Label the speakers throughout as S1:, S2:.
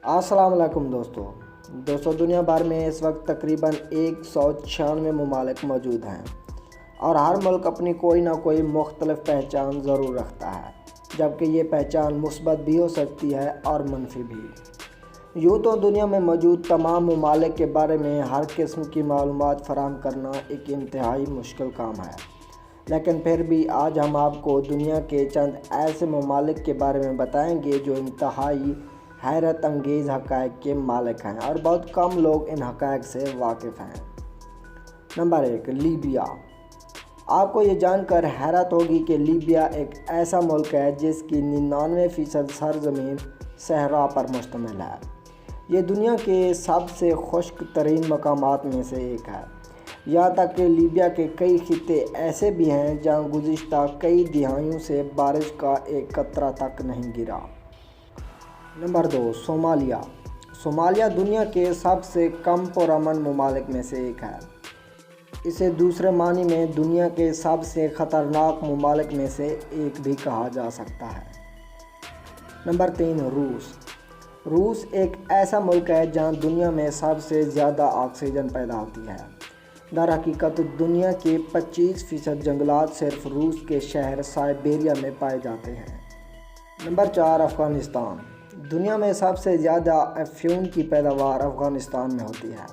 S1: अस्सलाम वालेकुम दोस्तों दुनिया भर में इस वक्त तकरीबन 196 ममालिक मौजूद हैं और हर मुल्क अपनी कोई ना कोई मुख्तलिफ पहचान ज़रूर रखता है, जबकि ये पहचान मुस्बत भी हो सकती है और मनफी भी। यूँ तो दुनिया में मौजूद तमाम ममालिक के बारे में हर किस्म की मालूमात फराहम करना एक इंतहाई मुश्किल काम है, लेकिन फिर भी आज हम आपको दुनिया के चंद ऐसे ममालिक के बारे में बताएंगे जो इंतहाई हैरत अंगेज़ हक़ाइक़ के मालिक हैं और बहुत कम लोग इन हक़ाइक़ से वाकिफ़ हैं। Number 1, Libya. आपको ये जानकर हैरत होगी कि लीबिया एक ऐसा मुल्क है जिसकी 99% सरज़मीन सहरा पर मुश्तमिल है। ये दुनिया के सबसे खुश्क तरीन मकामात में से एक है। यहाँ तक कि लीबिया के कई खित्ते ऐसे भी हैं जहाँ गुज़िश्ता कई दिहाइयों से बारिश का एक कतरा तक नहीं गिरा। Number 2, Somalia. सोमालिया दुनिया के सबसे कम पुरअमन ममालिक में से एक है। इसे दूसरे मानी में दुनिया के सबसे ख़तरनाक ममालिक में से एक भी कहा जा सकता है। नंबर 3, रूस। रूस एक ऐसा मुल्क है जहां दुनिया में सबसे ज़्यादा ऑक्सीजन पैदा होती है। दर हकीकत दुनिया के 25% जंगलात सिर्फ रूस के शहर साइबेरिया में पाए जाते हैं। नंबर 4, अफ़गानिस्तान। दुनिया में सबसे ज़्यादा अफ़्यून की पैदावार अफ़गानिस्तान में होती है।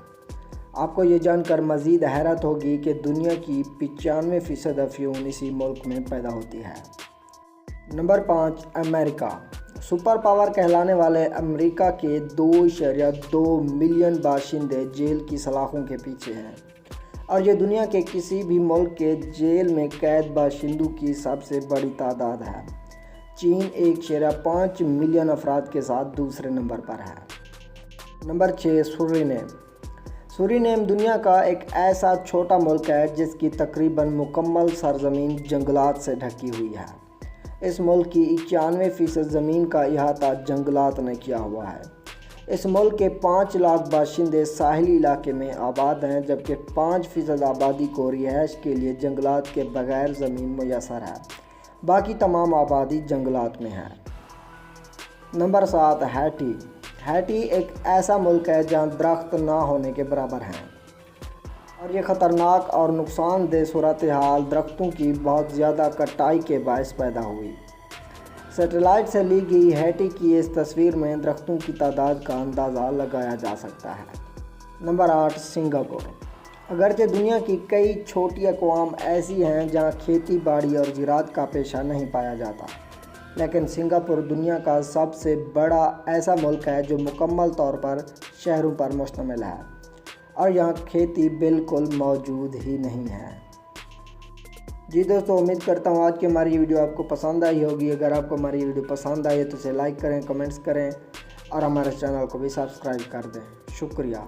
S1: आपको ये जानकर मज़ीद हैरत होगी कि दुनिया की 95% अफ़्यून इसी मुल्क में पैदा होती है। Number 5, America. सुपर पावर कहलाने वाले अमेरिका के 2.2 मिलियन बाशिंदे जेल की सलाखों के पीछे हैं और ये दुनिया के किसी भी मुल्क के जेल में कैद बाशिंदों की सबसे बड़ी तादाद है। चीन 1.5 मिलियन अफराद के साथ दूसरे नंबर पर है। Number 6, Suriname. सूरीनेम दुनिया का एक ऐसा छोटा मुल्क है जिसकी तकरीबन मुकम्मल सरजमीन जंगलात से ढकी हुई है। इस मुल्क की 91% ज़मीन का इहाता जंगलात ने किया हुआ है। इस मुल्क के 5 लाख बाशिंदे साहिली इलाके में आबाद हैं, जबकि 5% आबादी को रिहाइश के लिए जंगलात के बगैर ज़मीन मुयसर है। बाकी तमाम आबादी जंगलात में है। Number 7, Hattie. हैटी एक ऐसा मुल्क है जहां दरख्त ना होने के बराबर हैं और ये ख़तरनाक और नुकसानदेह सूरत हाल दरख्तों की बहुत ज़्यादा कटाई के बायस पैदा हुई। सैटेलाइट से ली गई हैटी की इस तस्वीर में दरख्तों की तादाद का अंदाज़ा लगाया जा सकता है। Number 8, Singapore. अगरचे दुनिया की कई छोटी अक़वाम ऐसी हैं जहां खेती बाड़ी और ज़राअत का पेशा नहीं पाया जाता, लेकिन सिंगापुर दुनिया का सबसे बड़ा ऐसा मुल्क है जो मुकम्मल तौर पर शहरों पर मुश्तमिल है और यहाँ खेती बिल्कुल मौजूद ही नहीं है। जी दोस्तों, उम्मीद करता हूँ आज की हमारी ये वीडियो आपको पसंद आई होगी। अगर आपको हमारी वीडियो पसंद आई है तो इसे लाइक करें, कमेंट्स करें और हमारे चैनल को भी सब्सक्राइब कर दें। शुक्रिया।